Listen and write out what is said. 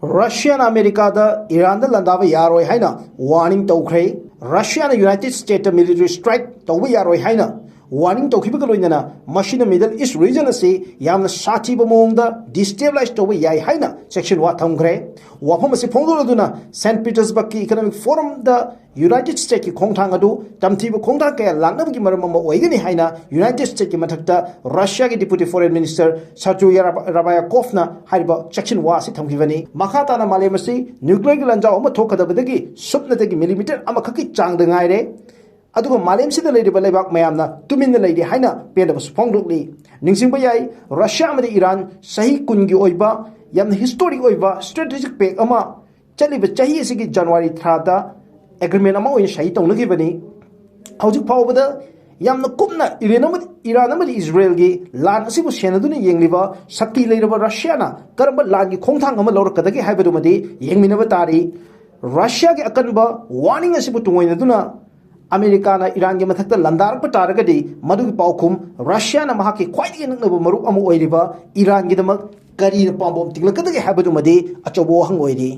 Russia and America da Iran da landaba yaroi haina warning tawkhre Russia and United States military strike tawba yaroi haina warning tawkhiba loinana machine Middle East region ase yamna sathiba mongda destabilize tawba yai haina section 1 thamkhre wafam ase phongdoduna St Petersburg ki economic forum da United States ki khongthang adu tamthiba khongthang ka langnam ki maram ma oigani haina United States ki mathakta Russia ki deputy foreign minister Sergei Rabayakov na hariba section 1 ase thamkhibani makhata na malem ase nuclear ki lanjao ma thokadabadagi supnadagi millimeter amakhaki changda ngaire adugo malem sida leiriba lebak mayamna tumin leiri haina penda phongdokli ningsingba yai Russia amadi Iran sahi kungi oiba yamna historic oiba strategic pact ama chaliba chahi asigi January 3 da agreement ama oin sahi tongnagibani haujuk phawbada yamna kumna Iran amadi Israel gi lan asibu senaduna yengliba sakti leiraba Russia na karamba lan gi khongthang ama lawrakadagi haibadu madi yengminaba tari Russia gi akanba warning asibu tungoinaduna America na Iran ge mathakta landar pa taragadi madu paukhum Russia na mahaki khwaidi naknaba maruk amu oiriba Iran gi damak kari pambom tinglakadagi habadu madi achobo hang oiri